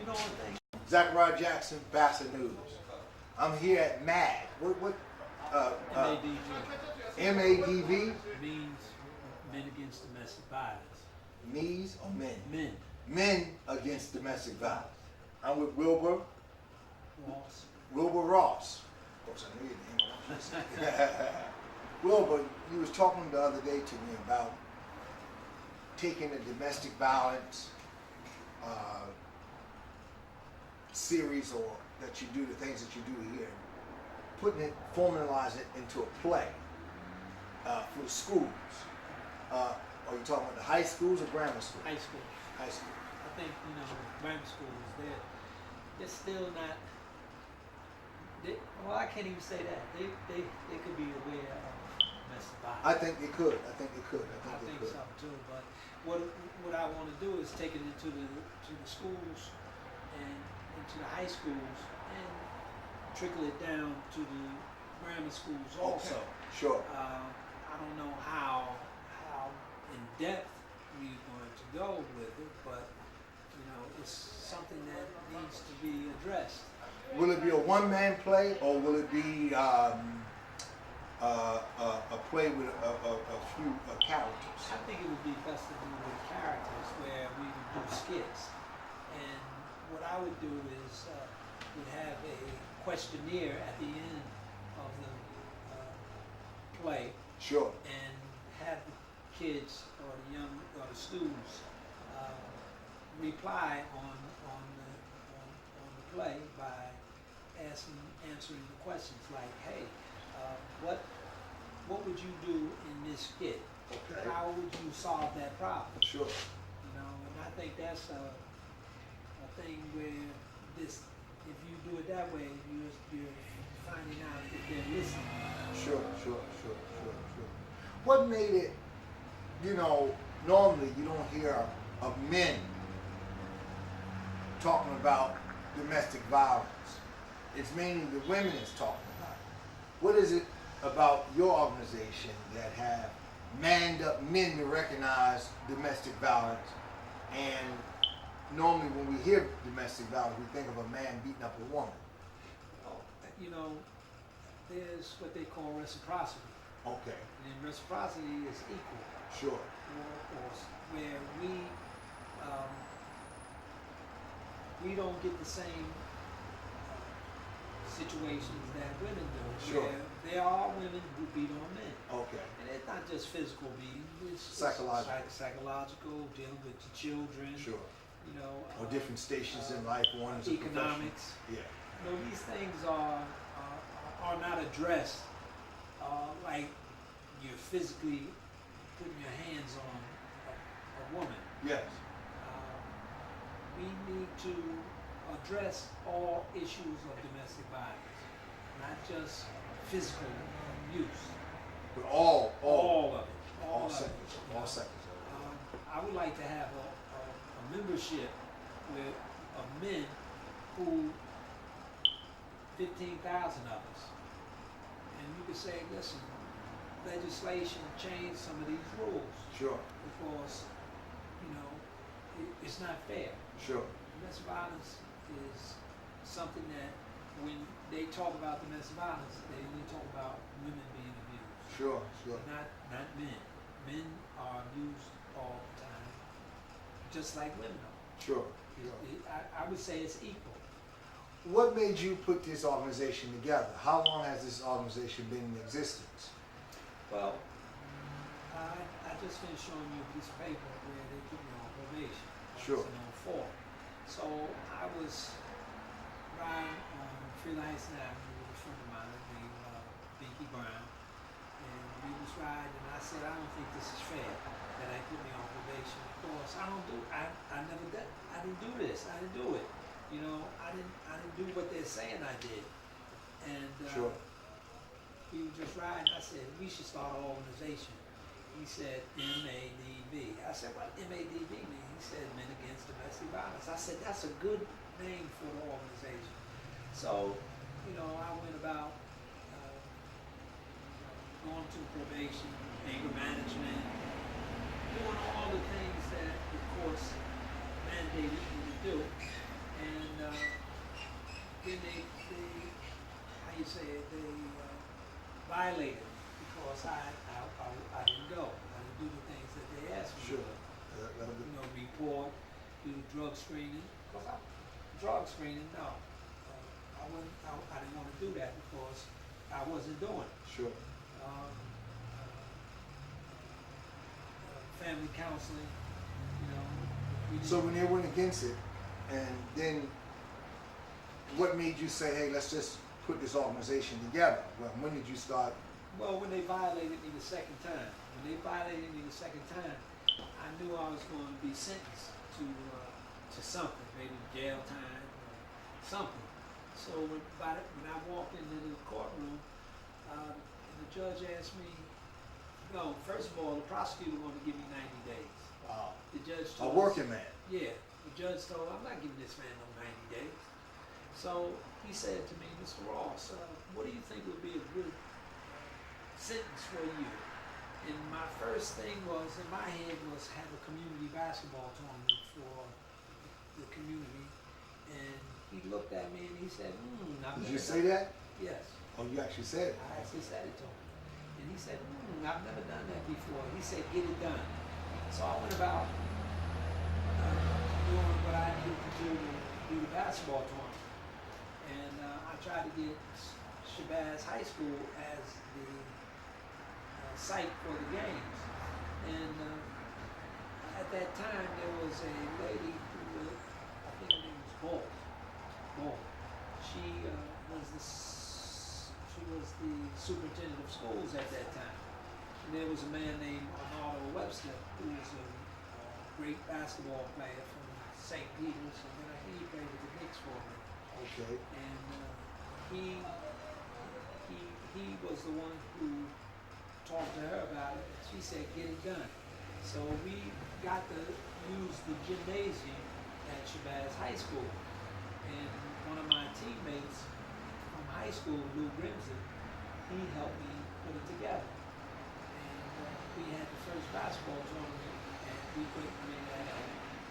going thing. Zachariah Jackson, BASA News. I'm here at MAD. What? MADV. MADV? Means Men Against Domestic Violence. Me's or men? Men. Men Against Domestic Violence. I'm with Wilbur. Ross. Wilbur Ross. Of course, I knew your name. Wilbur, you was talking the other day to me about taking the domestic violence series, or that you do, the things that you do here, putting it, formalize it into a play for the schools. Are you talking about the high schools or grammar schools? High school. High school. I think, grammar schools, they're still not, well, I can't even say that. They could be aware of domestic violence. I think they could. I think I think so too. But what I want to do is take it to the schools and into the high schools and trickle it down to the grammar schools also. Okay. Sure. I don't know how in depth we're going to go with it, but it's something that needs to be addressed. Will it be a one-man play, or will it be a play with a few characters? I think it would be best to do with characters, where we would do skits. And what I would do is would have a questionnaire at the end of the play. Sure. And have the kids or the students reply on the play by answering the questions like, hey, what would you do in this skit? Okay. How would you solve that problem? Sure. And I think that's a thing where if you do it that way, you're finding out that they're listening. Sure. What made it, normally you don't hear of men talking about domestic violence. It's mainly the women that's talking about it. What is it about your organization that have manned up men to recognize domestic violence? And normally when we hear domestic violence, we think of a man beating up a woman. There's what they call reciprocity. Okay. And reciprocity is equal. Sure. Or where we don't get the same situations that women do. Sure. Where there are women who beat on men. Okay. And it's not just physical beating. It's Psychological. Psychological, dealing with the children. Sure. Or different stations in life, one is economics. Yeah. These things are not addressed like you're physically putting your hands on a woman. Yes. We need to address all issues of domestic violence, not just physical abuse. But all of it. All sectors. All sectors. I would like to have a membership of men who 15,000 of us. And you could say, listen, legislation changed some of these rules. Sure. Because, it's not fair. Sure. Domestic violence is something that when they talk about domestic violence, they only talk about women being abused. Sure. Not men. Men are abused all the time, just like women are. Sure. I would say it's equal. What made you put this organization together? How long has this organization been in existence? Well, I just finished showing you a piece of paper where they put me on probation. Sure. In 04. So I was riding on Lyons Ave with a friend of mine named Binky Brown, and we was riding, and I said, I don't think this is fair that they put me on probation. Of course, I didn't do this. I didn't do it. I didn't do what they're saying I did. And Sure. we were just riding. I said, we should start an organization. He said, MADV. I said, what MADV mean? He said, Men Against Domestic Violence. I said, that's a good name for the organization. So, I went about going to probation, anger management, doing all the things that the courts mandated me to do. And then they how you say it, they violated because I didn't go. I didn't do the things that they asked me Sure. to do. You know, report, do the drug screening. Drug screening, no. I didn't want to do that because I wasn't doing it. Sure. Family counseling, you know. So when they went against it, and then what made you say, hey, let's just put this organization together? Well, when did you start? Well, when they violated me the second time. When they violated me the second time, I knew I was going to be sentenced to something, maybe jail time or something. So when I walked into the courtroom, the judge asked me, no, first of all, the prosecutor wanted to give me 90 days. Wow. The judge A told working man. Yeah, the judge told, I'm not giving this man no 90 days. So he said to me, Mr. Ross, what do you think would be a good sentence for you? And my first thing was, in my head, was have a community basketball tournament for the community. And he looked at me and he said, Did you say that? Yes. Oh, you actually said it? I actually said it to him. And he said, I've never done that before. He said, get it done. So I went about doing what I needed to do to do the basketball tournament. And I tried to get Shabazz High School as the site for the games. And at that time, there was a lady who was, I think her name was Bull. She was the superintendent of schools at that time. And there was a man named Arnaldo Webster, who was a great basketball player from St. Peter's, and then I think he played with the Knicks for me. Okay. And he was the one who talked to her about it. She said, get it done. So we got to use the gymnasium at Shabazz High School. And one of my teammates from high school, Lou Grimsley, he helped me put it together. And we had the first basketball tournament at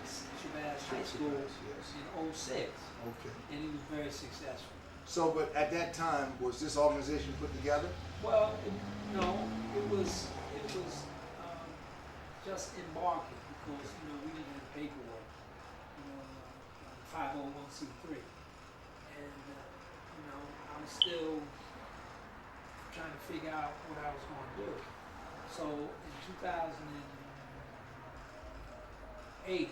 Shabazz High School in '06. Okay. And it was very successful. So, but at that time, was this organization put together? Well, no, it was just embarking because, you know, we didn't have paperwork, you know, 501c3. And, you know, I was still trying to figure out what I was going to do. So in 2008 is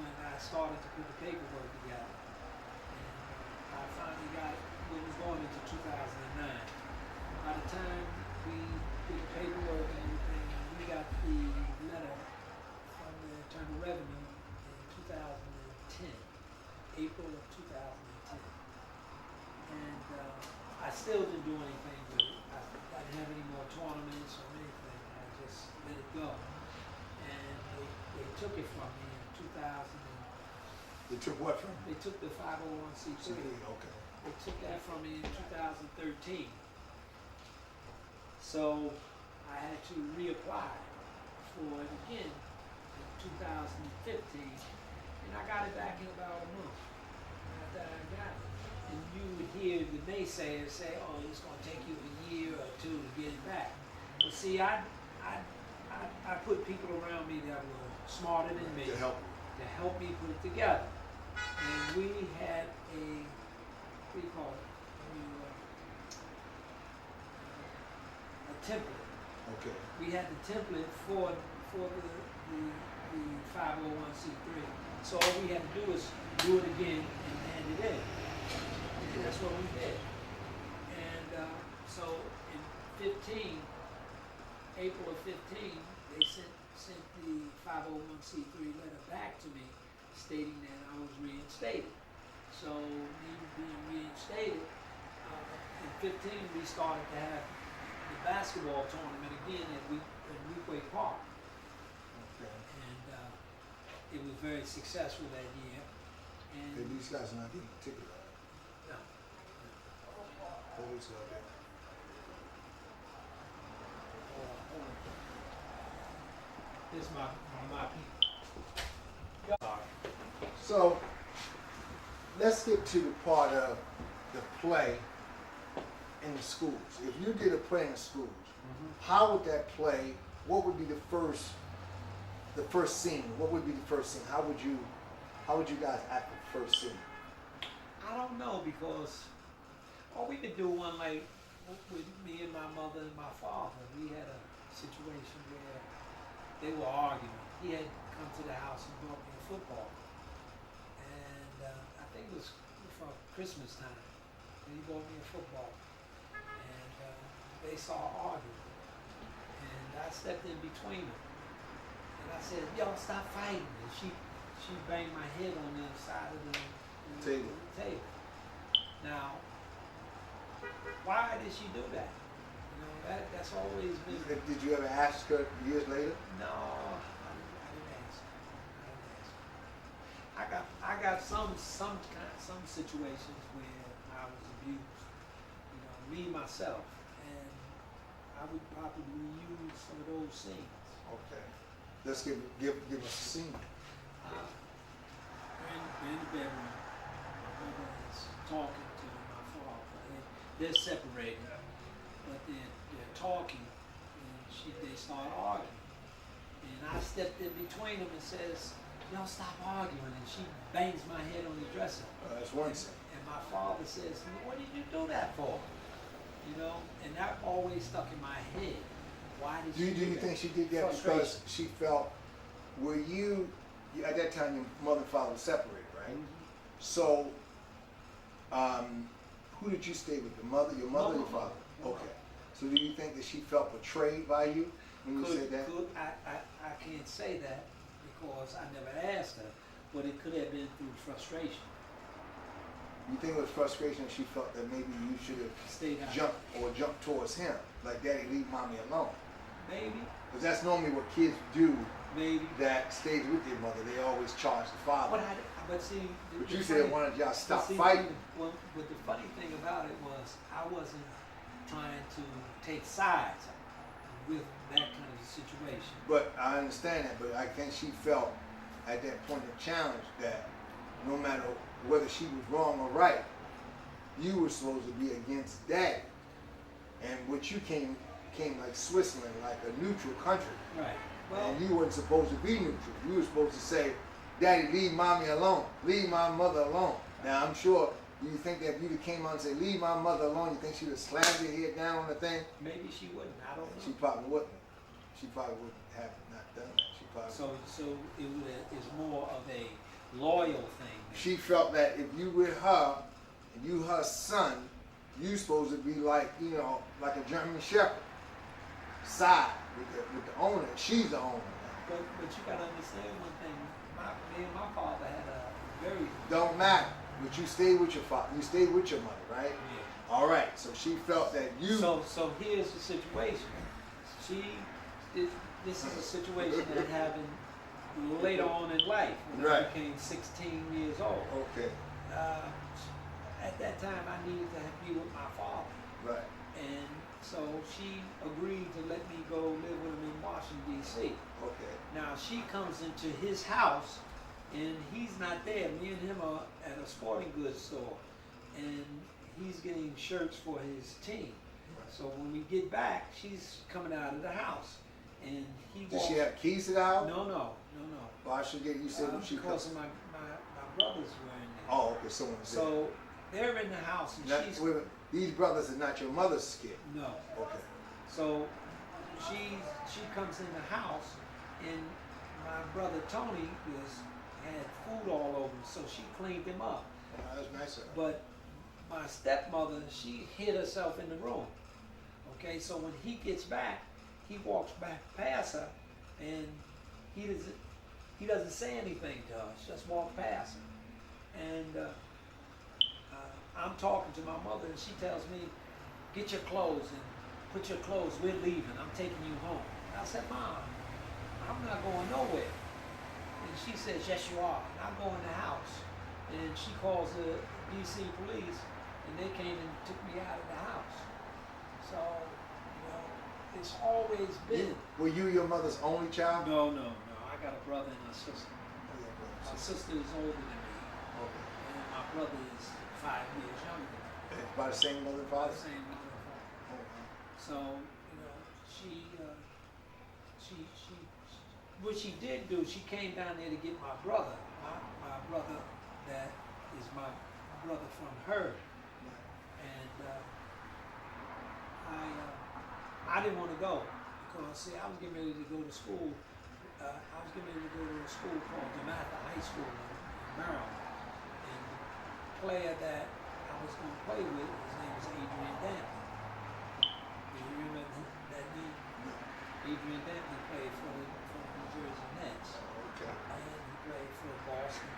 when I started to put the paperwork together. And I finally got it, it was going into 2009. By the time we did the paperwork and everything, we got the letter from the Internal Revenue in 2010, April of 2010. And I still didn't do anything with it. I didn't have any more tournaments or anything. I just let it go. And they took it from me in 2000. They took what from you? They took the 501c3. Okay. They took that from me in 2013. So I had to reapply for it again in 2015, and I got it back in about a month after I got it. And you would hear the naysayers say, "Oh, it's going to take you a year or two to get it back." But see, I put people around me that were smarter than me To help me put it together. And we had a, what do you call it? A template. Okay. We had the template for the 501c3. So all we had to do is do it again and hand it in. And that's what we did. And so in April of 15, they sent the 501c3 letter back to me stating that I was reinstated. So me being reinstated, in 15 we started to have the basketball tournament again at Weequay Park. Okay. And it was very successful that year. Hey, And these guys are not getting a ticket. no, Holy so okay. this is my people. Sorry. So, let's get to the part of the play in the schools. If you did a play in the schools, how would that play? What would be the first scene? What would be the first scene? How would you guys act the first scene? I don't know, because we could do one like with me and my mother and my father. We had a situation where they were arguing. He had come to the house and brought me a football, and I think it was for Christmas time. And he brought me a football, and they saw arguing, and I stepped in between them, and I said, "Y'all stop fighting!" And she banged my head on the side of the table. Now, why did she do that? You know, that's always been. Did you ever ask her years later? No, I didn't ask. I got some situations where I was abused. You know, me myself, and I would probably use some of those scenes. Okay, let's give us a scene. We're in the bedroom. My mother is talking to my father. They're separated, but they're talking, and they start arguing. And I stepped in between them and says, "Y'all stop arguing," and she bangs my head on the dresser. That's one scene. And my father says, "What did you do that for?" You know, and that always stuck in my head. Why did she do that? Do you think she did that because she felt, were you at that time your mother and father were separated, right? Mm-hmm. So, who did you stay with? Your mother, your father? Okay. So do you think that she felt betrayed by you when you said that? I can't say that because I never asked her, but it could have been through frustration. You think it was frustration? She felt that maybe you should have jumped towards him, like, "Daddy, leave mommy alone." Maybe. Because that's normally what kids do. Maybe. That stays with their mother. They always charge the father. But see, but you said one of y'all stop fighting. But the funny thing about it was I wasn't trying to take sides with that kind of a situation. But I understand that. But I think she felt at that point of challenge that no matter whether she was wrong or right, you were supposed to be against Daddy. And what you came like Switzerland, like a neutral country. Right. Well, and you weren't supposed to be neutral. You were supposed to say, "Daddy, leave mommy alone. Leave my mother alone." Now, I'm sure, do you think that if you came on and said, "Leave my mother alone," you think she would have slammed your head down on the thing? Maybe she wouldn't. I don't know. She probably wouldn't. She probably wouldn't have not done that. She probably So it's more of a loyal thing. She felt that if you with her, and you her son, you supposed to be like, you know, like a German Shepherd. Side with the owner. She's the owner now. But you gotta understand one thing. Me and my father had a very don't matter. But you stayed with your father. You stayed with your mother, right? Yeah. All right. So she felt that you. So here's the situation. This is a situation that happened later on in life when I became 16 years old. Okay. At that time, I needed to be with my father. Right. And so she agreed to let me go live with him in Washington, D.C. Okay. Now she comes into his house and he's not there. Me and him are at a sporting goods store and he's getting shirts for his team. Right. So when we get back, she's coming out of the house and he Does she have keys to the house? No. Well, I should get you said when she because comes. my brothers were in there. Oh, okay. Someone said. So they're in the house and she's. These brothers are not your mother's kid. No. Okay. So she comes in the house, and my brother Tony had food all over him, so she cleaned him up. That was nice of her. But my stepmother, she hid herself in the room. Okay, so when he gets back, he walks back past her, and he doesn't say anything to her. She just walks past her, and. I'm talking to my mother and she tells me, "Get your clothes and put your clothes, we're leaving, I'm taking you home." And I said, "Mom, I'm not going nowhere." And she says, "Yes, you are." And I go in the house and she calls the DC police and they came and took me out of the house. So, you know, it's always been. Were you your mother's only child? No. I got a brother and a sister. My sister is older than me. Okay. And my brother is 5 years younger than me. By the same mother and By father? the same mother and father. Okay. So, what she did do, she came down there to get my brother, my brother that is my brother from her. And I didn't want to go because, see, I was getting ready to go to school. I was getting ready to go to a school called Jamaica High School in Maryland. And the player that I was going to play with, his name was Adrian Dantley. Do you remember that name? Adrian Dantley played for the New Jersey Nets. Okay. And he played for Boston.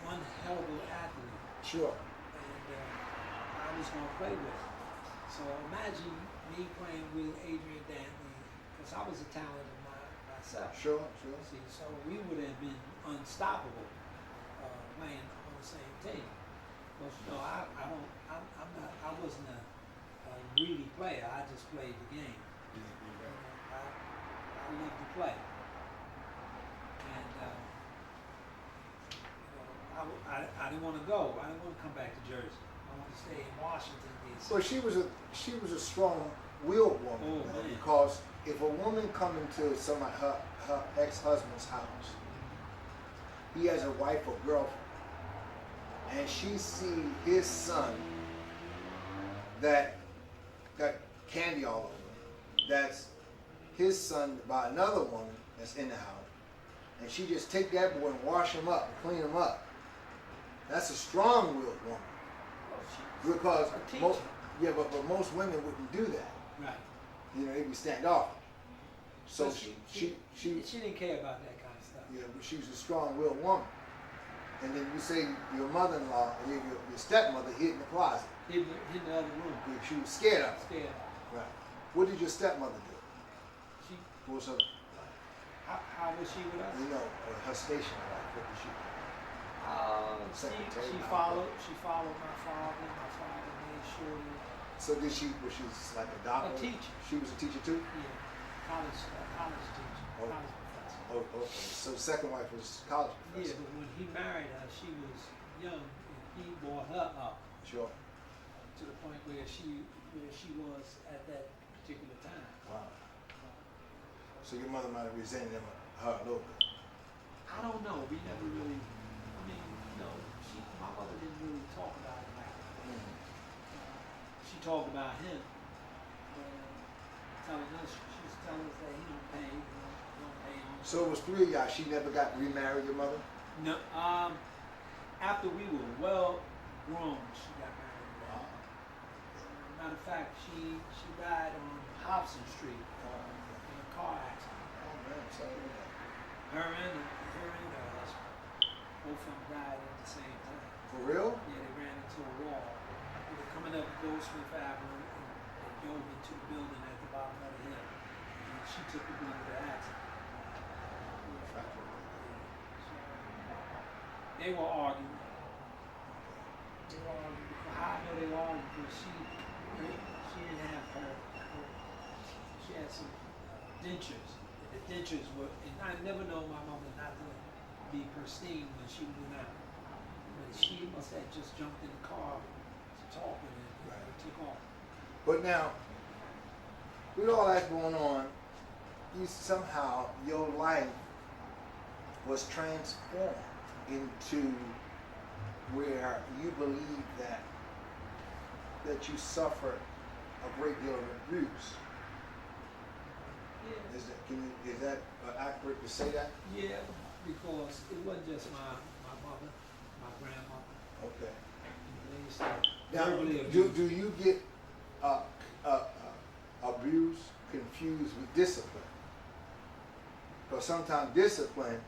One hell of an athlete. Sure. And I was going to play with him. So imagine me playing with Adrian Dantley, because I was a talent of myself. Sure. See, so we would have been unstoppable playing on the same team. But I wasn't a greedy player. I just played the game. I love to play. And I didn't want to go. I didn't want to come back to Jersey. I wanted to stay in Washington, D.C. Well, she was a strong-willed woman, because if a woman come into her ex-husband's house, he has a wife or girlfriend, and she see his son that got candy all over him, that's his son by another woman that's in the house, and she just take that boy and wash him up and clean him up. That's a strong-willed woman. Because but most women wouldn't do that. Right. You know, they'd be standoff. So she didn't care about that kind of stuff. Yeah, but she was a strong-willed woman. And then you say your mother-in-law, your stepmother hid in the closet. Hid in the other room. Yeah, she was scared of it. Scared of it. Right. What did your stepmother do? She. What was her? How was she with us? You know, her station life. What did she do? She followed my father. My father made sure. So was she like a doctor? A teacher. She was a teacher too? Yeah, college teacher, college professor. Oh, okay. So the second wife was college professor. Yeah, but when he married her, she was young, and he brought her up. Sure. To the point where she was at that particular time. Wow. So your mother might have resented her a little bit. I don't know. We never really. I mean, my mother didn't really talk about it like that. Mm-hmm. She talked about him, telling us she's telling us that he don't pay. Don't pay him. So it was three of y'all. She never got remarried, your mother? No. After we were well grown, she got married. Matter of fact, she died on Hobson Street in a car accident. Oh man, sorry to hear that. Her and her husband, both of them died at the same time. For real? Yeah, they ran into a wall. They were coming up Goldsmith Avenue, and they dove into the building at the bottom of the hill. And she took the brunt of the accident. They were arguing. How I know they were arguing? Because she didn't have she had some dentures. The dentures were, and I never know my mama not to be pristine when she went out. But she must have just jumped in the car to talk and it took off. But now, with all that going on, your life was transformed into where you believe that you suffered a great deal of abuse. Yeah. Is that accurate to say that? Yeah, because it wasn't just my mother, my grandmother. Okay. They used to Now, verbally abuse. do you get abuse confused with discipline? Because sometimes discipline,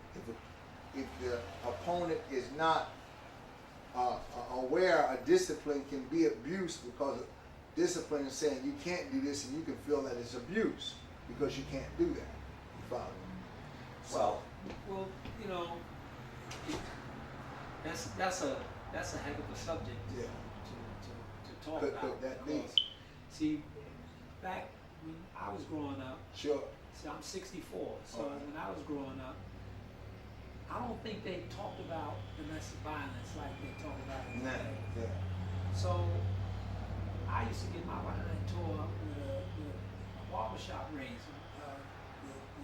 if the opponent is not aware, a discipline can be abuse, because discipline is saying you can't do this, and you can feel that it's abuse because you can't do that. You follow me? Well, that's a heck of a subject to talk about. Could that be? See, back when I was growing up, Sure. see, I'm 64, so when I was growing up, I don't think they talked about domestic violence like they talk about it Nah, today. yeah. So I used to get my behind tore up with a barbershop razor.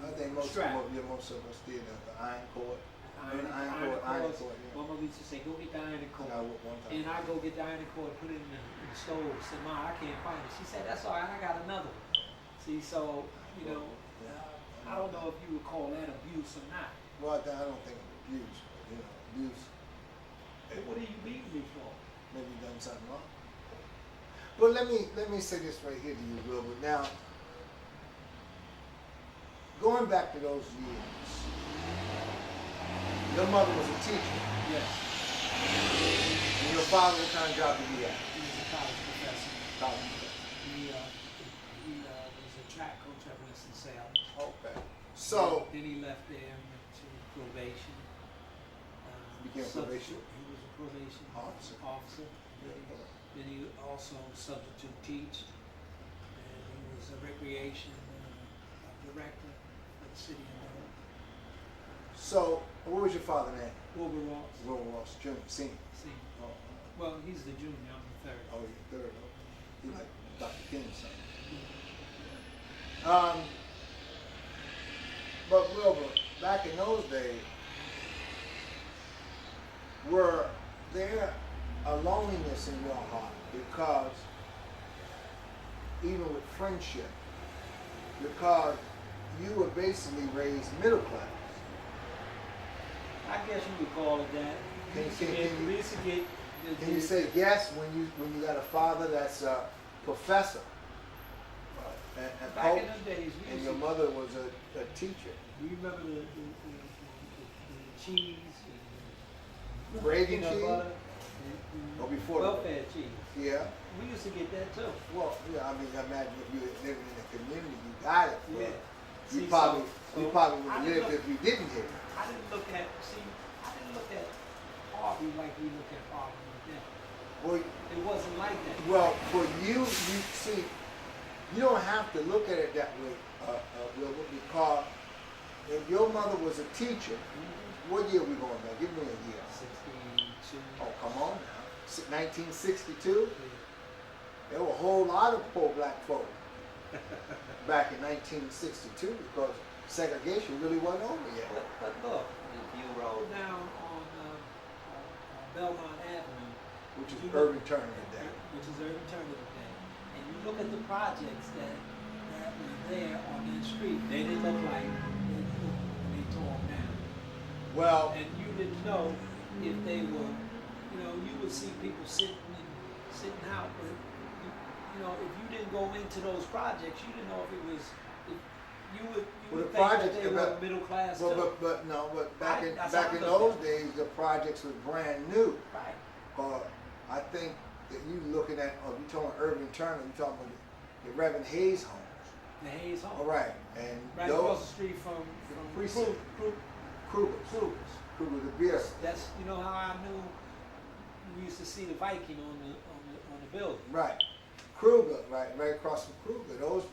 I think most of us did the iron cord. Iron cord. Yeah. My mother used to say, "Go get the iron cord." One time. And I go get the iron cord, put it in the stove. Said, "Ma, I can't find it." She said, "That's all right. I got another one." See, so you know, I don't know if you would call that abuse or not. Well, I don't think of abuse, but abuse. But what are you beating me for? Maybe you done something wrong. But let me say this right here to you, Wilbur. Now, going back to those years, your mother was a teacher. Yes. And your father, what kind of job did he have? He was a college professor. College professor. He was a track coach at Winston-Salem. Okay. So Then he left there and went to probation. Became probation? He was a probation officer. Then he also substitute teached, and he was a recreation director at the city of Newark. So, what was your father's name? Wilbur Ross. Wilbur Ross, Jr., Senior. Senior. Oh, Well, he's the junior. I'm the third. oh, you're third. Okay. He's like Dr. King's son. But Wilbur, back in those days, were there a loneliness in your heart because even with friendship, because you were basically raised middle class. I guess you could call it that. Can you say yes when you got a father that's a professor and back coach, in those days, and your mother was a teacher? Do you remember the cheese? Gravy peanut cheese? butter, Or before the- welfare cheese. Yeah. We used to get that too. Well, yeah. I mean, imagine if you were living in a community, you got it. But Yeah. You See, probably so would have I didn't lived look- if you didn't get it. I didn't look at Harvey like we look at Harvey then. Well, It wasn't like that. well, for you see, you don't have to look at it that way, Wilbur, because if your mother was a teacher, what year we going back? Give me a year. 62. Oh, come on now. 1962? There were a whole lot of poor black folk back in 1962 because segregation really wasn't over yet. But look, if you roll down on Belmont Avenue, Which is you urban look- turning today. which is urban turn of the day, and you look at the projects that were there on that street, they didn't look like they look when they tore them down. Well, And you didn't know if they were, you would see people sitting out, but if you didn't go into those projects, you didn't know if it was, you Well, would the think that projects- they were middle class too. but back in That's how I those looked at days, the projects was brand new. Right. I think that you looking at, you talking urban turning, you talking about the Reverend Hayes homes. The Hayes home. All right, and Right those across the street from precinct. Kruger's. Kruger the beer. That's how I knew we used to see the Viking on the building. Right, Kruger, right across from Kruger. Those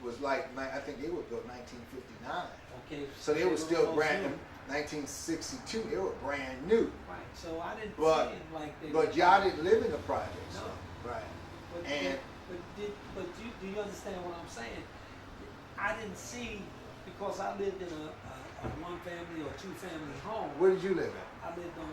was like, I think they were built 1959. Okay. So they were still almost brand. new. 1962, they were brand new. Right. So I didn't But- see it like they. But y'all didn't live in the projects. No. Right. But, And- do you understand what I'm saying? I didn't see, because I lived in a one family or two family home. Where did you live at? I lived on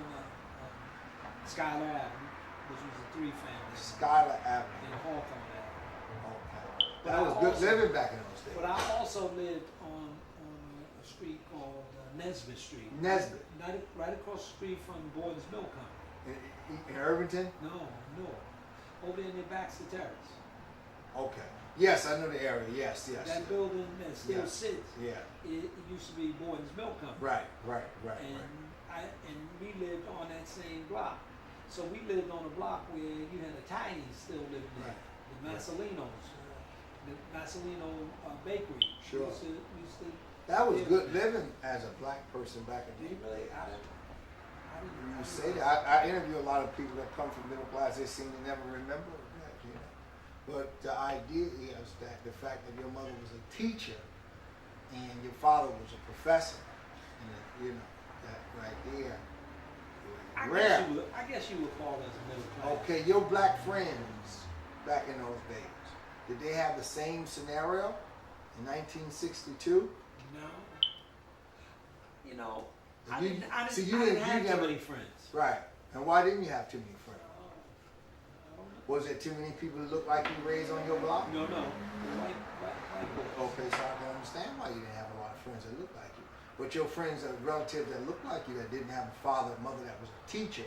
Schuyler Avenue, which was a 3-family, Schuyler Avenue. in Hawthorne Avenue. Okay. But That I was good also- living back in those days. But I also lived on a street called Nesbitt Street. Nesbitt. Right across the street from Gordon's Milk Company. In Irvington? No, over in the Baxter Terrace. Okay. Yes, I know the area. Yes. That building that still Yeah. sits. Yeah. It used to be Gordon's Milk Company. Right. And we lived on that same block. So we lived on a block where you had Italians still living there. Right. The Massolinos, the Massolino Bakery. Sure. Used to That was live good there. living as a black person back in Did the you day. really? I didn't. You say that. I interview a lot of people that come from middle class. They seem to never remember that, But the idea is that the fact that your mother was a teacher and your father was a professor, and that right there rare. I guess you would call us middle class. Okay, your black friends back in those days, did they have the same scenario in 1962? No. You know, I You- didn't see, you have didn't- too many friends. Right. And why didn't you have too many friends? I don't know. Was there too many people that looked like you raised on your block? No, white boys. Okay, so I can understand why you didn't have a lot of friends that looked like you. But your friends that relatives that looked like you that didn't have a father and mother that was a teacher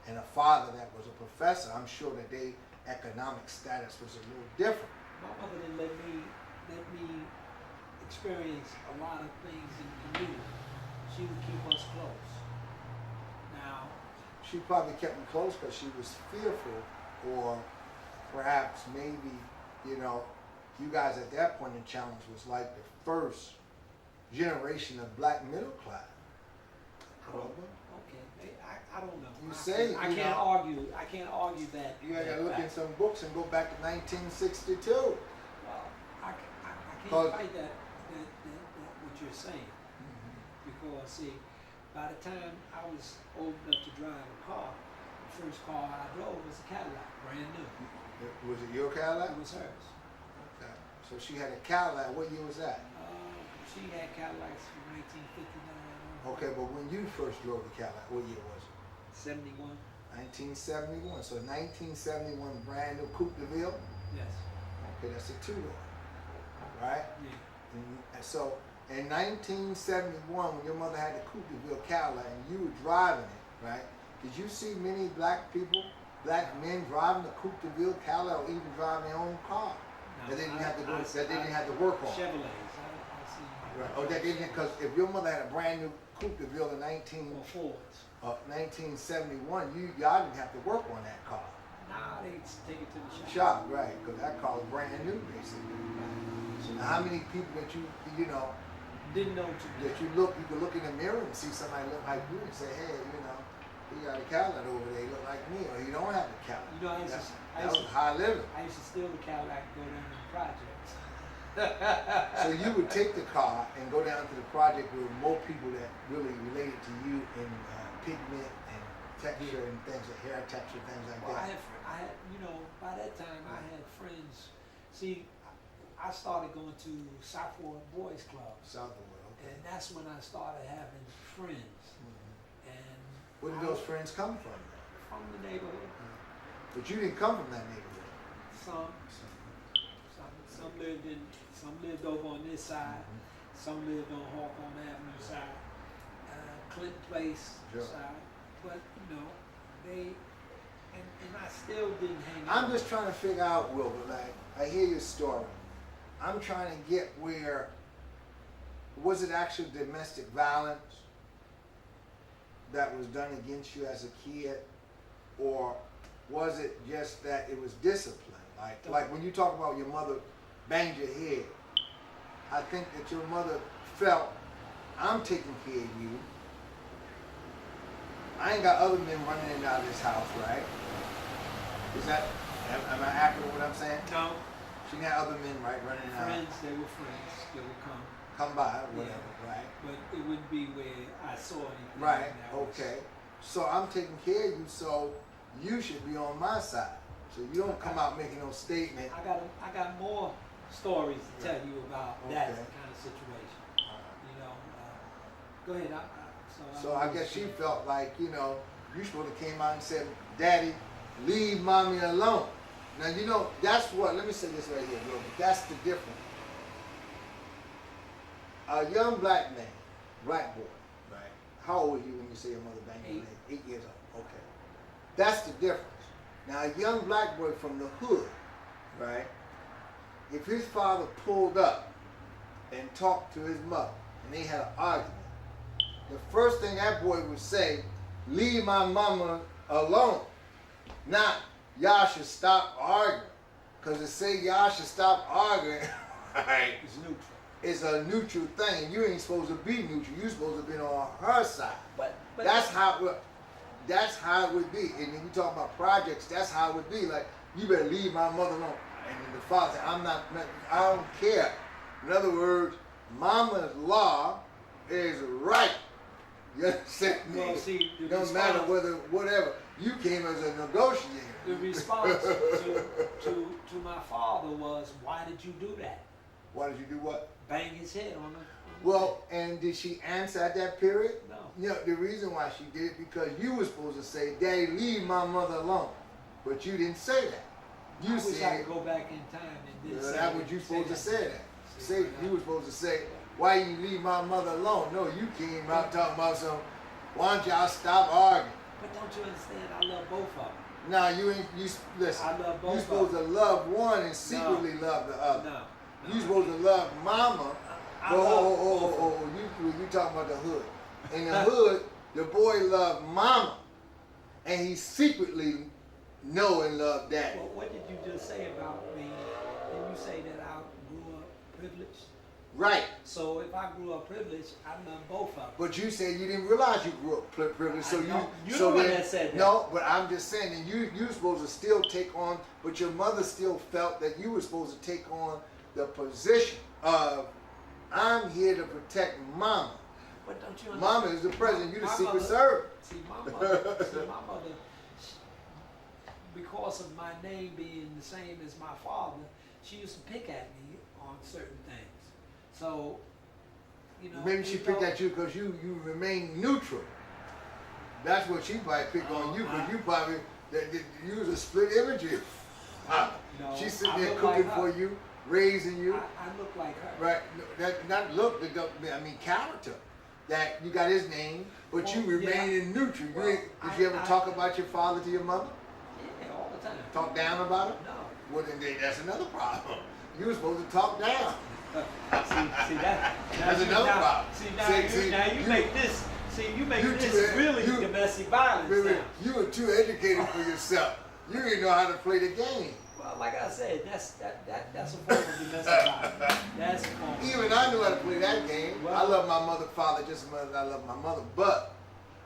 and a father that was a professor, I'm sure that their economic status was a little different. My mother didn't let me experience a lot of things in the community. She would keep us close. Now, She probably kept me close because she was fearful, or perhaps maybe, you know, you guys at that point in challenge was like the first generation of black middle class. okay, I don't know. You say, I you can't know. argue. I can't argue that. You gotta that look in fact. some books and go back to 1962. Well, I can't Cause- fight that what you're saying, because see, by the time I was old enough to drive a car, the first car I drove was a Cadillac, brand new. Was it your Cadillac? It was hers. Okay. So she had a Cadillac. What year was that? She had Cadillacs from 1959. Okay, but when you first drove the Cadillac, what year was it? 71. 1971. So 1971, brand new Coupe de Ville. Yes. Okay, that's a two-door, right? Yeah. And so in 1971, when your mother had the Coupe de Ville Cadillac and you were driving it, right? Did you see many black people, black men driving the Coupe de Ville Cadillac, or even driving their own car that they didn't have to go, that they didn't have to work on? Chevrolets. I see. Right. Oh, that didn't, because if your mother had a brand new Coupe de Ville in Or Fords. 1971, y'all didn't have to work on that car. Nah, they take it to the shop. Shop, right? Because that car was brand new, basically. So now, how many people that you know, Didn't know that you could look in the mirror and see somebody look like you and say, hey, you know, he got a Cadillac over there, he look like me, or he don't have a Cadillac. You know, That was high living. I used to steal the Cadillac and go down to the projects. So you would take the car and go down to the project with more people that really related to you in pigment and texture and things, like hair texture, things like Well, that. I had, you know, by that time I had friends. See, I started going to Southwood Boys Club, Southwood, okay. and that's when I started having friends. And Where did I- those friends come from? from the neighborhood? But you didn't come from that neighborhood. Some lived over on this side. Some lived on Hawthorne Avenue side, Clinton Place Sure. side. But you know, and I still didn't hang out. I'm just trying to figure out, Wilbur, like, I hear your story. I'm trying to get where, was it actual domestic violence that was done against you as a kid? Or was it just that it was discipline? Like when you talk about your mother banged your head, I think that your mother felt, I'm taking care of you. I ain't got other men running in and out of this house, right? Is that, am I accurate with what I'm saying? No. She didn't have other men, right, running in and out. Friends, they were friends. They would come, Come by, whatever, right? but it wouldn't be where I saw anything. Right, that was- okay. So I'm taking care of you, so you should be on my side. So you don't come out making no statement. I got more stories to tell you about that Okay. kind of situation. You know, go ahead. So I guess she felt like, you know, you supposed to came out and said, Daddy, leave mommy alone. Now, you know, that's what, let me say this right here, Wilbur. That's the difference. A young black man, black boy, right? How old were you when you say your mother banged your leg? 8 years old, okay. That's the difference. Now, a young black boy from the hood, right? If his father pulled up and talked to his mother, and they had an argument, the first thing that boy would say, leave my mama alone. Not, y'all should stop arguing. Because to say y'all should stop arguing, right, It's neutral. is a neutral thing. You ain't supposed to be neutral. You're supposed to be on her side. But That's how it would be. And when you talk about projects, that's how it would be. Like, you better leave my mother alone. And the father said, I don't care. In other words, mama's law is right. You understand me? Well, see, the no response, matter whatever, you came as a negotiator. the response to my father was, why did you do that? Why did you do what? Bang his head on the Well, and did she answer at that period? No. You know, the reason why she did it, because you were supposed to say, Daddy, leave my mother alone. But you didn't say that. You I wish said, I could go back in time and did say that's what you supposed to say that. Say, you were supposed to say, why you leave my mother alone? No, you came out talking about some, why don't y'all stop arguing? But don't you understand, I love both of them. Nah, you ain't, listen, I love both you supposed to love one and secretly love the other. No. You supposed to love mama. You talking about the hood. In the hood, the boy loved mama. And he secretly know and love daddy. Well, what did you just say about me? Did you say that I grew up privileged? Right. So if I grew up privileged, I love both of them. But you said you didn't realize you grew up privileged. So you're so the one then, that said that. No, but I'm just saying that you supposed to still take on, but your mother still felt that you were supposed to take on the position of, I'm here to protect mama. But don't you understand? Mama is the president. You're the My secret mother- servant. See, my mother, because of my name being the same as my father, she used to pick at me on certain things. So, you know. Maybe she picked at you because you remain neutral. That's what she might pick on you, because you probably, you was a split image of you. No, She's sitting I there look cooking like for her. you, raising you. I look like her. Right, not look, I mean character. That you got his name, but Well, you remain yeah. in neutral. Well, Did you ever I- talk about your father to your mother? Yeah, all the time. Talk down about him? No. Well, then that's another problem. You were supposed to talk down. See that? That's another problem. See, now you make this. See, you make this really domestic violence. Really, Now. you were too educated for yourself. You didn't know how to play the game. Well, like I said, that's a form of domestic violence. That's a form. Even I knew how to play that game. Well, I love my mother, father just as much as I love my mother. But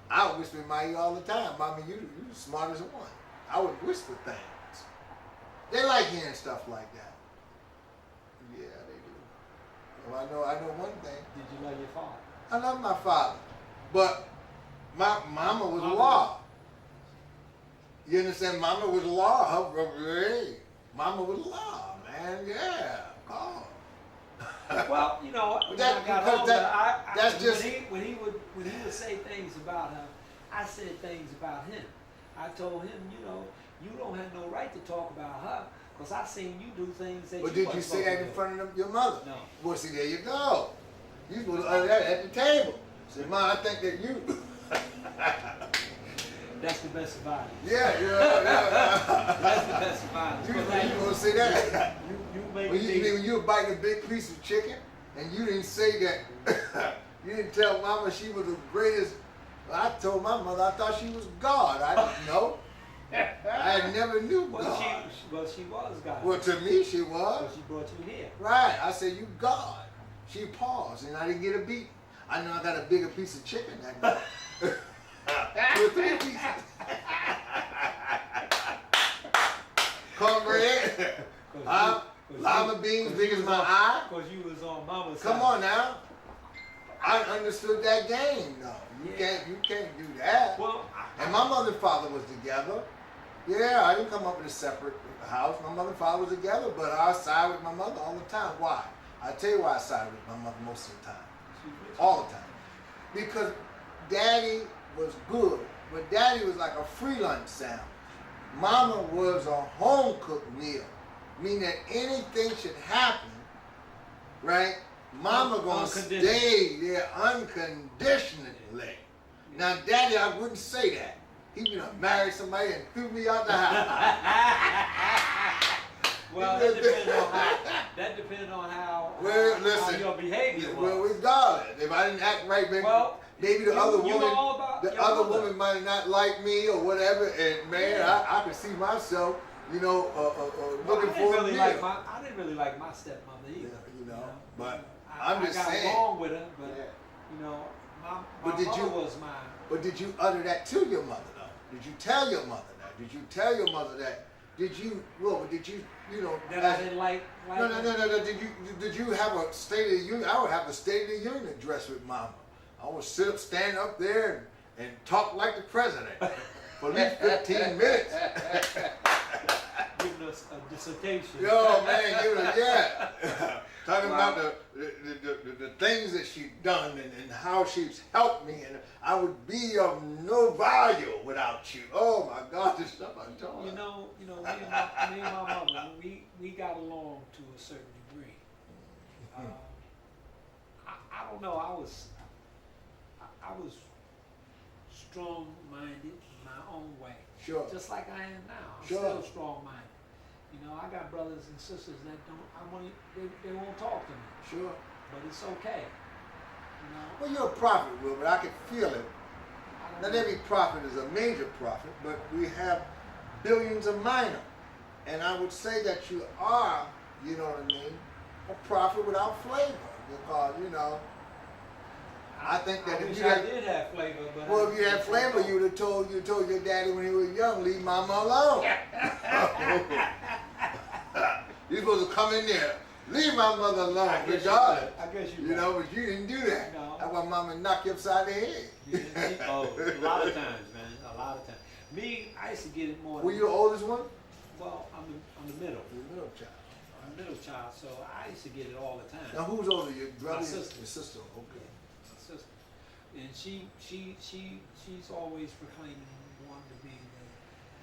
I would whisper in my ear all the time, Mommy, you the smartest one. I would whisper things. They like hearing stuff like that. Yeah, they do. Well, I know one thing. Did you love your father? I love my father, but my mama was law. You understand? Mama was law. Hey, mama was law, man. Yeah, come on. Well, you know, when That- I got because older, that's when just- when he would say things about her, I said things about him. I told him, you know, you don't have no right to talk about her, because I seen you do things that But you did you wasn't say supposed that to in do. front of your mother? No. Well, see, there you go. You supposed to utter that at the table. Say, Ma, I think that you. That's the best violence. Yeah. That's the best violence. You But now gonna say that? you make When me. when you were biting a big piece of chicken, and you didn't say that, you didn't tell Mama she was the greatest. I told my mother I thought she was God. I didn't know. I never knew Well, God. she was God. Well, to me she was. But she brought you here. Right. I said, you God. She paused, and I didn't get a beat. I know I got a bigger piece of chicken that day. 2 or 3 pieces. Cornbread. Lima beans big as my eye. Because you was on Mama's Come side. on now. I understood that game though. You can't do that. Well, And my mother and father was together. Yeah, I didn't come up in a separate house. My mother and father was together, but I side with my mother all the time. Why? I tell you why I side with my mother most of the time. All the time. Because daddy was good, but daddy was like a free lunch sandwich. Mama was a home cooked meal, meaning that anything should happen, right? Mama gonna stay there unconditionally. Now, daddy, I wouldn't say that. He would have married somebody and threw me out the house. Well, that depends on how Well, listen. how your behavior was. Well, regardless, if I didn't act right, maybe the other you know woman, all about the your other mother. woman might not like me or whatever. And man, I could see myself, looking for a meal. I didn't really like my stepmother either. But I I'm just got saying. along with her, but Yeah. my But did mother you- was mine. But did you utter that to your mother though? Did you tell your mother that? Did you tell your mother that? Did you? Well, did you? That I didn't like. No. Did you have a State of the Union? I would have a State of the Union address with Mama. I want to stand up there and talk like the president for at least 15 minutes. Giving us a dissertation. Yo, man, talking about the things that she's done and how she's helped me, and I would be of no value without you. Oh my God, this stuff I'm talking. You know, me and my mother, we got along to a certain degree. I don't know. I was strong-minded my own way. Sure. Just like I am now. I'm Sure. still strong-minded. You know, I got brothers and sisters that they won't talk to me. Sure. But it's okay. You know. Well, you're a prophet, Wilbur. I can feel it. Not every prophet is a major prophet, but we have billions of minor. And I would say that you are, you know what I mean, a prophet without flavor. Because, you know, I think that if wish you I had, did have flavor, but well, if you had flavor, you would have told your daddy when he was young, leave mama alone. You're supposed to come in there, leave my mother alone, regardless. I guess you. You know, but you didn't do that. No. That's why mama knocked you upside the head. Oh, a lot of times, man. A lot of times. Me, I used to get it more. Were you the oldest one? Well, I'm the middle. The middle child. I'm the middle child, so I used to get it all the time. Now who's older, your brother? My sister. Your sister, okay. My sister. And she's always proclaiming wanting to be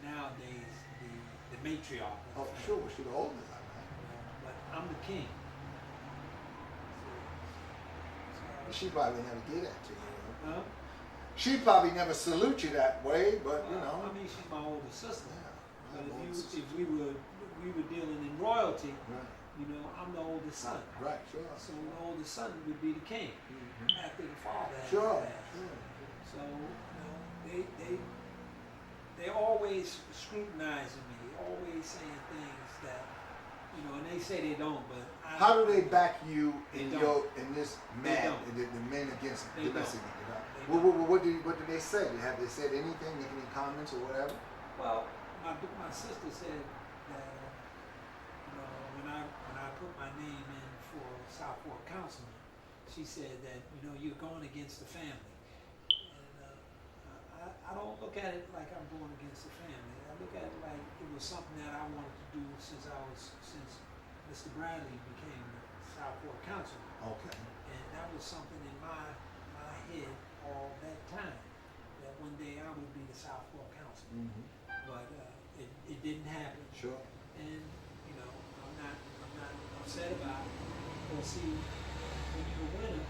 nowadays the matriarch. Oh, sure, well, she's the oldest, right? But I'm the king. She probably never did that to you. Huh? She probably never salute you that way, but you know. I mean, she's my older sister. Yeah, But my older sister. if we were dealing in royalty, Right, you know, I'm the oldest son. right, sure. So the oldest son would be the king after the father. had Sure, passed. sure. So you know, they always scrutinizing me, always saying things that, you know, and they say they don't, but How do they back you in They this They man, don't. the men against They domestic? don't. What did they say? Have they said anything, make any comments or whatever? Well, my sister said that you know when I put my name in for South Fork Councilman, she said that you know you're going against the family, and I don't look at it like I'm going against the family. I look at it like it was something that I wanted to do since Mr. Bradley became the South Fork Councilman. Okay. And that was something in my head all that time, that one day I would be the South Fork Councilman. Mm-hmm. But it didn't happen. Sure. And you know, I'm not upset about it. But see, when you're a winner,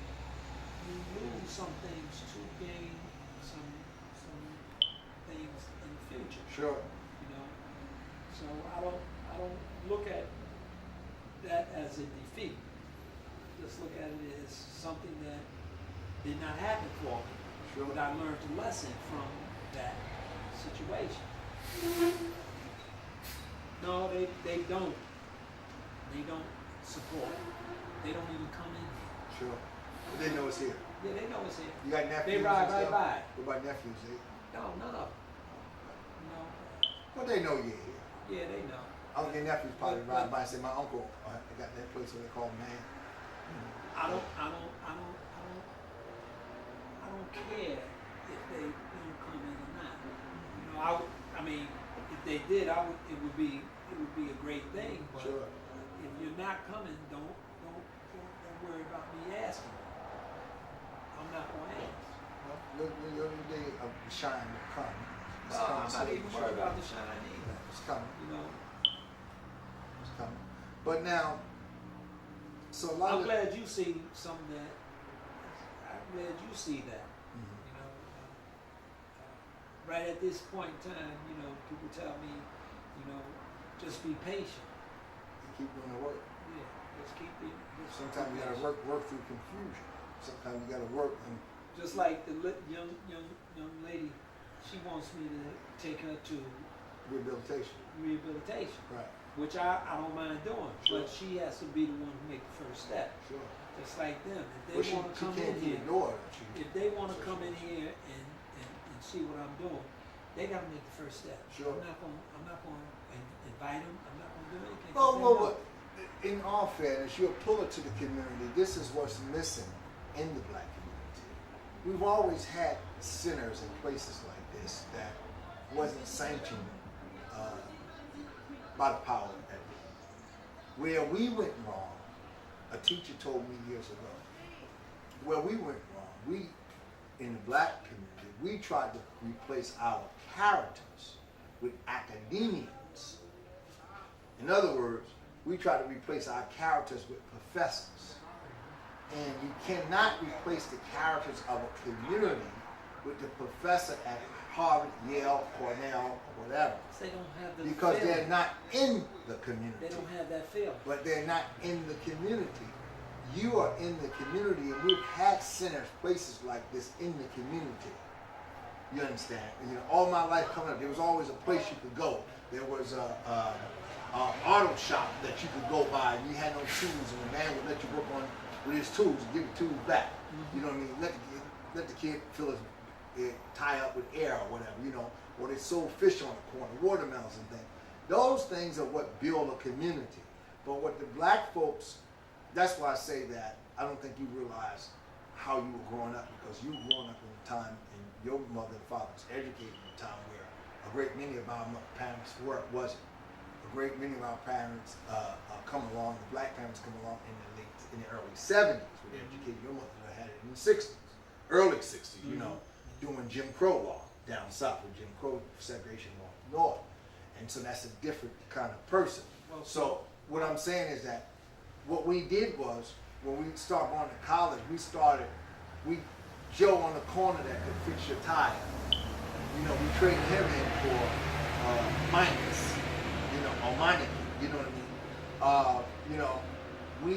you lose some things to gain some things in the future. Sure. You know, so I don't look at that as a defeat. Just look at it as something that did not happen for me. Sure. But I learned a lesson from that situation. No, they don't. They don't support. They don't even come in here. Sure. But they know it's here. Yeah, they know it's here. You got nephews? They ride and right stuff? by. What about nephews? No, none of them. No. Well, they know you're here. Yeah, they know. Your nephews probably But- ride by and say, my uncle got that place where they call man. I don't care if they don't come in or not. You know, I mean, if they did, it would be a great thing. But Sure. if you're not coming, don't worry about me asking. I'm not gonna ask. Well, your day of shine will come. It's Well, coming I'm not soon, even sure. worried about the shine either. It's coming. You know, It's coming. But now, so a lot I'm of glad you see some of that. I'm glad you see that. Mhm. You know, right at this point in time, you know, people tell me, you know, just be patient. You keep doing the work. Yeah, just keep it. Sometimes you gotta work through confusion. Sometimes you gotta work and Just like the young lady, she wants me to take her to rehabilitation. rehabilitation, Right. which I don't mind doing, Sure. but she has to be the one who make the first step. Sure. Just like them, Well, if they want to come in can't here, do the door. if they want to come in here and see what I'm doing, they got to make the first step. Sure. I'm not going to invite them. I'm not going to do anything. Well, in all fairness, you're a puller to the community. This is what's missing in the black community. we've always had centers and places like this that wasn't sanctioned by the power of that. Where we went wrong, a teacher told me years ago, where we went wrong, we, in the black community, we tried to replace our characters with academians. In other words, we tried to replace our characters with professors. And you cannot replace the characters of a community with the professor at Harvard, Yale, Cornell, or whatever. They don't have the because feeling. they're not in the community. They don't have that feel. But they're not in the community. You are in the community, and we've had centers, places like this in the community. You understand? You know, all my life coming up, there was always a place you could go. There was a auto shop that you could go by, and you had no tools, and the man would let you work on with his tools and give the tools back. You know what I mean? Let the kid fill his tie up with air or whatever, you know, or they sold fish on the corner, watermelons and things. Those things are what build a community. But what the black folks, that's why I say that I don't think you realize how you were growing up, because you were growing up in a time, and your mother and father was educated in a time where a great many of our parents wasn't. A great many of our parents come along, the black parents come along in the early 70s with educated. Your mother had it in the 60s, early 60s, you know, doing Jim Crow law down south, with Jim Crow segregation law north. And so that's a different kind of person. So what I'm saying is that what we did was, when we started going to college, Joe on the corner that could fix your tire, you know, we traded him in for Minus, you know, or Meineke, you know what I mean? You know, we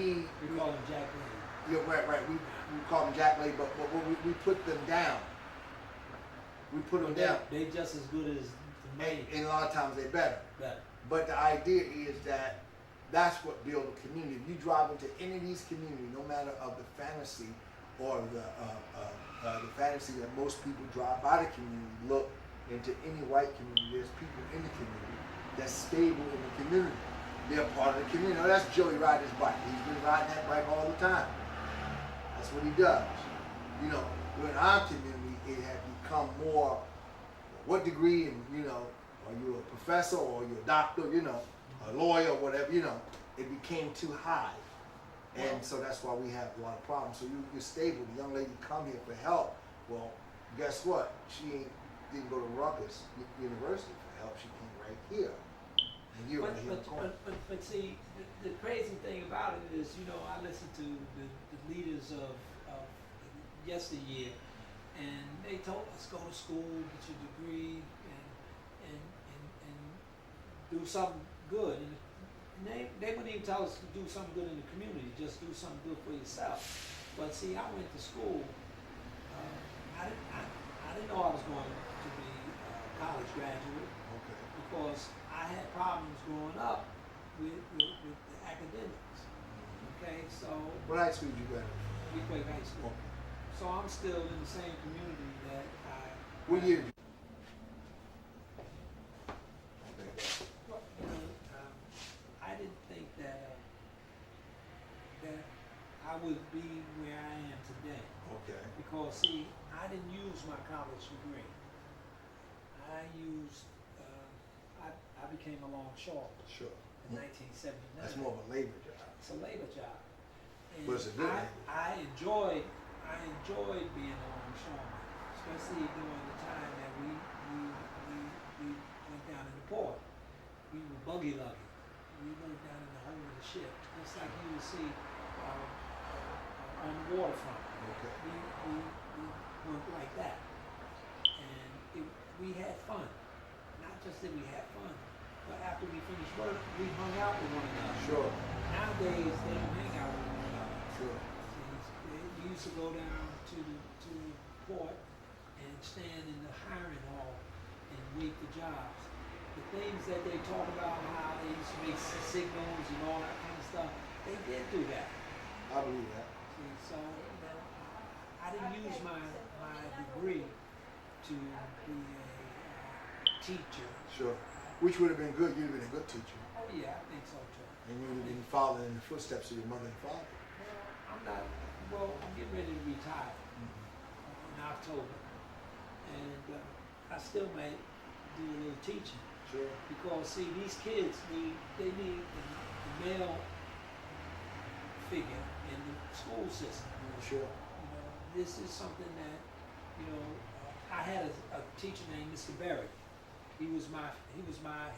call him Jack Lay. Yeah, right. We call them Jack Lay, but we put them down. We put them down. They just as good as the main. And a lot of times they're better. But the idea is that that's what builds a community. If you drive into any of these communities, no matter of the fantasy or the fantasy that most people drive by the community, look into any white community, there's people in the community that's stable in the community. They're part of the community. Now, that's Joey riding his bike. He's been riding that bike all the time. That's what he does. You know, in our community, it had become more, what degree, and you know, are you a professor or you're a doctor, you know, a lawyer, whatever, you know, it became too high. And so that's why we have a lot of problems. So you're stable. The young lady come here for help. Well, guess what? She didn't go to Rutgers University for help. She came right here. And you're right here in the corner. But see, the crazy thing about it is, you know, I listened to the leaders of yesteryear, and they told us, go to school, get your degree, and do something good. And they wouldn't even tell us to do something good in the community, just do something good for yourself. But see, I went to school. I didn't know I was going to be a college graduate, because I had problems growing up with the academics. Okay, so what high school did you go to? Weequahic High School. So I'm still in the same community that I. What year? I didn't think that I would be where I am today. Okay. Because see, I didn't use my college degree. I used. I became a longshoreman. Sure. In 1979. That's more of a labor job. It's a labor job. And but it's a good labor. I enjoyed being a longshoreman, especially during the time that we went down in the port. We were buggy lugging. We went down in the hold of the ship, just like you would see on the waterfront. Okay. We went like that, and we had fun. Not just that we had fun, but after we finished work, we hung out with one another. Sure. Nowadays, they don't hang out with one another. Sure. We used to go down to the port and stand in the hiring hall and wait for jobs. The things that they talk about, how they used to make signals and all that kind of stuff, they did do that. I believe that. See, so I didn't use my degree to be a teacher. Sure. Which would have been good. You'd have been a good teacher. Oh yeah, I think so too. And you would have been following in the footsteps of your mother and father. I'm not. Well, I'm getting ready to retire, and I October, and I still might do a little teaching Sure. because see these kids need the male figure in the school system. Sure. You know, this is something that I had a teacher named Mr. Berry. He was my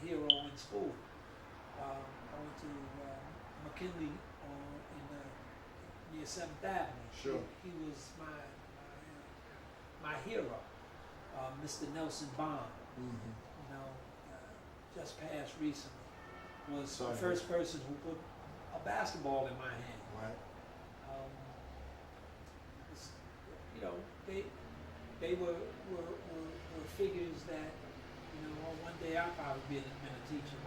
hero in school. I went to McKinley near 7th Avenue. Sure. He was my hero. Mr. Nelson Bond, Mm-hmm. just passed recently, was Sorry. the first person who put a basketball in my hand. Right. They were figures that one day I'll probably been a teacher.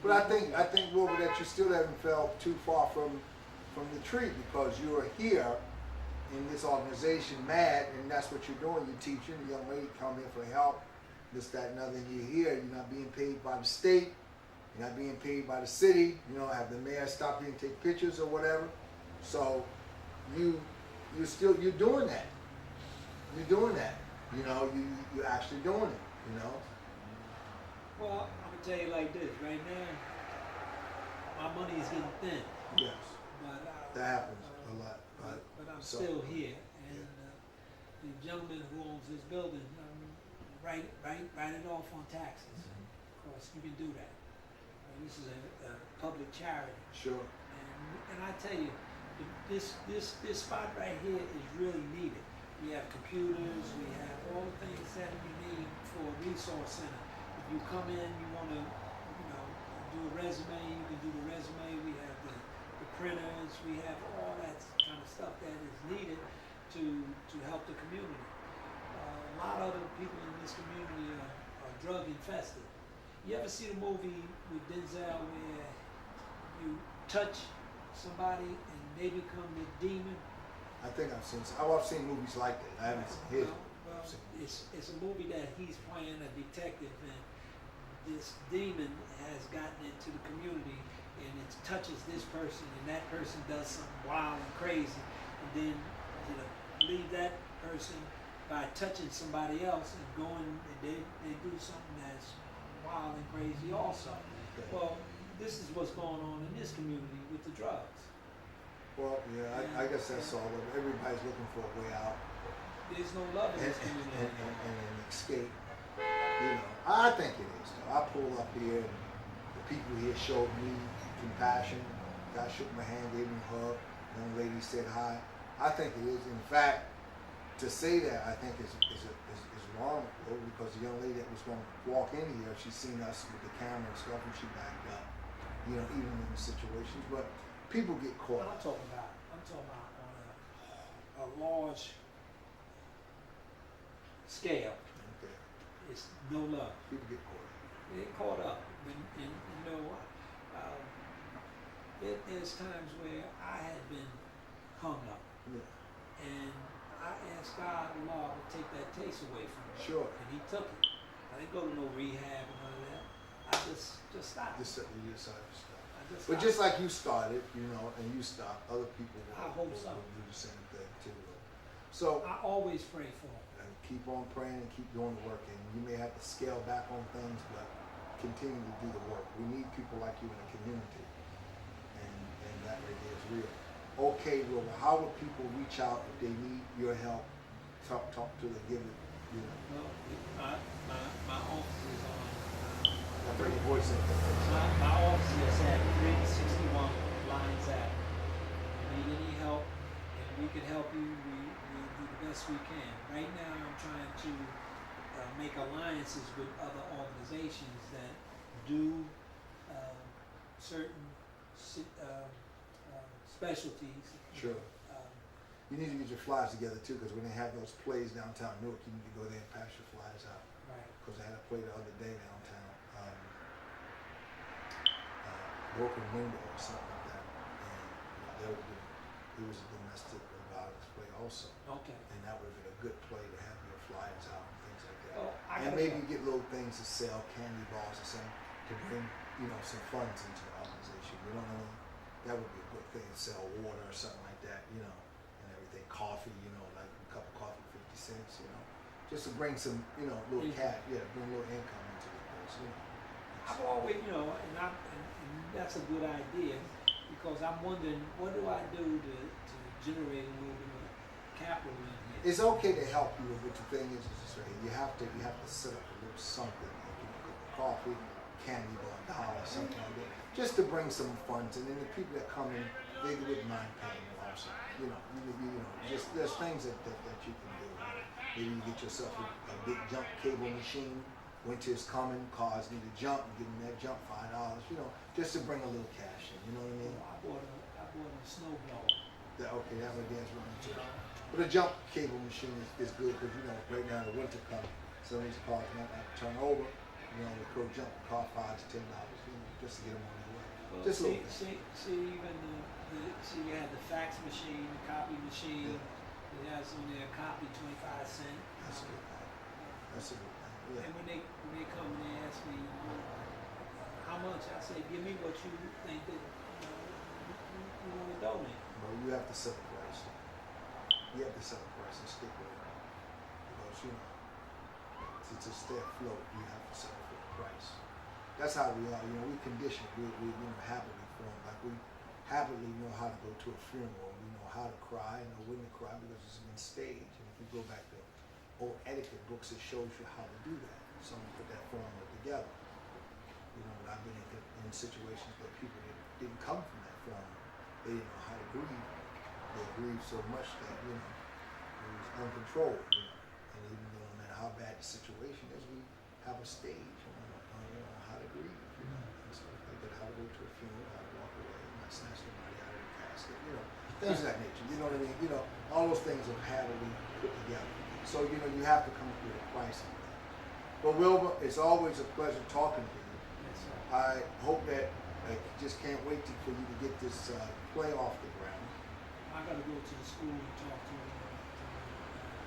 But I think Wilbur, that you still haven't fell too far from the tree, because you are here in this organization, MAD, and that's what you're doing. You're teaching. The young lady come in for help, this, that, and other. And you're here. You're not being paid by the state. You're not being paid by the city. Have the mayor stop you and take pictures or whatever. So you're doing that. You're doing that. You're actually doing it. Well, I'm gonna tell you like this. Right now, my money is getting thin. Yes. But That happens a lot. But I'm still here, and the gentleman who owns this building, write it off on taxes. Mm-hmm. Of course, you can do that. This is a public charity. Sure. And I tell you, this spot right here is really needed. We have computers, we have all the things that we need for a resource center. If you come in, you want to, do a resume, you can do the resume. We have the printers, we have all that kind of stuff that is needed to help the community. A lot of the people in this community are drug infested. You ever see the movie with Denzel where you touch somebody and they become the demon? I think I've seen movies like that. I haven't seen his. Well, it's a movie that he's playing a detective, and this demon has gotten into the community, and it touches this person, and that person does something wild and crazy, and then leave that person by touching somebody else and going, and they do something that's wild and crazy also. Okay. Well, this is what's going on in this community with the drugs. Well, yeah, I guess that's all. Everybody's looking for a way out There's no love in and this community. an escape. I think it is. Though. I pulled up here, and the people here showed me compassion. Guy shook my hand, gave me a hug. Young lady said hi. I think it is. In fact, to say that, I think is wrong, because the young lady that was going to walk in here, she's seen us with the camera and stuff, and she backed up. Even in the situations, but people get caught. I'm talking about on a large scale. Okay. It's no love. People get caught. They get caught up. And there's times where I had been hung up. Yeah. And I asked God, Allah, to take that taste away from me. Sure. And he took it. I didn't go to no rehab and none of that. I just stopped. You decided to stop. But But just like you started, and you stopped, other people I hope so. will do the same thing too. So I always pray for them. keep on praying and keep doing the work. And you may have to scale back on things, but continue to do the work. We need people like you in the community, and that right there is real. Okay, Wilbur, how would people reach out if they need your help? Talk to the giver. Well, my office is on. I bring your voice in. My office is at 361 Lyons Ave. If you need any help, and we can help you, we'll do the best we can. Right now, I'm trying to make alliances with other organizations that do certain specialties. Sure. You need to get your flyers together too, because when they have those plays downtown Newark, you need to go there and pass your flyers out. Right. Because I had a play the other day downtown, broken window or something like that, and it was a domestic violence play also, Okay. and that would have been a good play to have your flyers out and things like that. Well, And maybe get little things to sell, candy bars or something, to bring some funds into the organization. You know what I mean? That would be a good thing. Sell water or something like that, and everything. Coffee, like a cup of coffee, 15 cents, you know, just to bring some, you know, little Income. bring a little income into the place, you know. I've always, you know, and that's a good idea, because I'm wondering, what do I do to generate a little bit of capital in here? It's okay to help you, but the thing is this right, you have to set up a little something, like, you know, a cup of coffee, candy bar, $1, something like that, just to bring some funds. And then the people that come in, they wouldn't mind paying you also. You know, just there's things that you can do. Maybe you get yourself a big jump cable machine. Winter is coming, cars need to jump, give them that jump, $5, you know, just to bring a little cash in. You know what I mean? I bought a snowblower. Okay, that right there's running too. But a jump cable machine is good because, you know, right now the winter comes, some of these cars might have to turn over. You know, the pro jump car $5 to $10, you know, just to get them on their way. Well, Just a little bit. see, even you had the fax machine, the copy machine. It has on there copy 25 cents. That's a good thing. That's a good thing. Yeah. And when they come and they ask me how much, I say, give me what you think that you want to donate. Bro, you have to set a price. You have to set a price and stick with it. Because, you know, to stay afloat, you have to set a price. That's how we are. You know, we conditioned. We you know, happily formed. Like, we happily know how to go to a funeral. We know how to cry and know when to cry because it's been staged. And if you go back to old etiquette books, it shows you how to do that. Someone put that formula together. You know, but I've been in situations where people that didn't come from that formula, they didn't know how to grieve. They grieved so much that, you know, it was uncontrolled, you know. And even though no matter how bad the situation is, we have a stage, you know how to grieve, you know. And so like that, how to go to a funeral, how to walk away, not snatch somebody out of the casket, you know, things of that nature. You know what I mean? You know, all those things are how to be put together. So, you know, you have to come up with a price on that. But Wilbur, it's always a pleasure talking to you. Yes, sir. I hope that I just can't wait for you to get this play off the ground. I got to go to the school and talk to the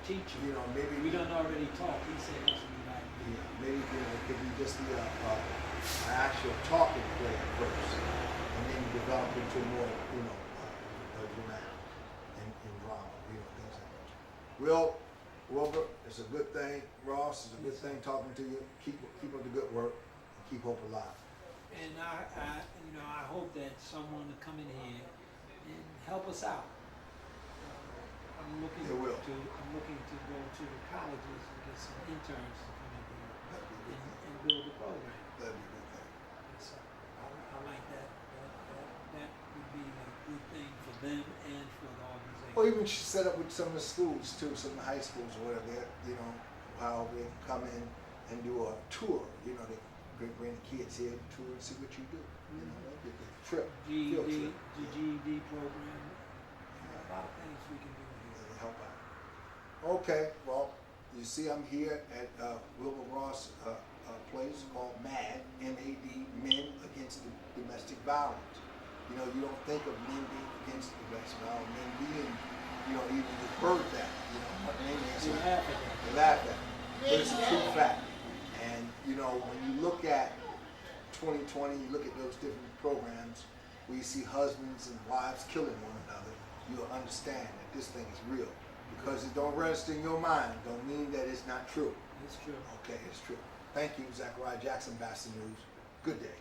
teacher. You know, maybe We done already talked. He said that's what he like. yeah, maybe you know, it could be just the an actual talking play at first, and then you develop into more, you know, dramatic and drama, you know, things like that. Wilbur, it's a good thing. Ross, it's a good thing talking to you. Keep up the good work and keep hope alive. And I hope that someone will come in here and help us out. I'm looking They will. to go to the colleges and get some interns to come in here That'd be a good thing. and build a program. That'd be a good thing. So I like that. That would be a good thing for them and for the organization. Or even set up with some of the schools too, some of the high schools or whatever. You know, how they can come in and do a tour. You know, they bring the kids here, tour and see what you do. You know, they'll get the trip, field trip. The GED program. A lot of things we can do here. It'll help out. Okay, well, you see I'm here at Wilbur Ross' place called MAD, M-A-D, Men Against Domestic Violence. You know, you don't think of men being against domestic violence, men being, you know, even the bird that, you know, what name is it? They laugh at it. But it's a true fact. And, you know, when you look at 2020, you look at those different programs where you see husbands and wives killing one another, you'll understand that this thing is real. Because it don't register in your mind, don't mean that it's not true. It's true. Okay, it's true. Thank you, Zachariah Jackson, BASA News. Good day.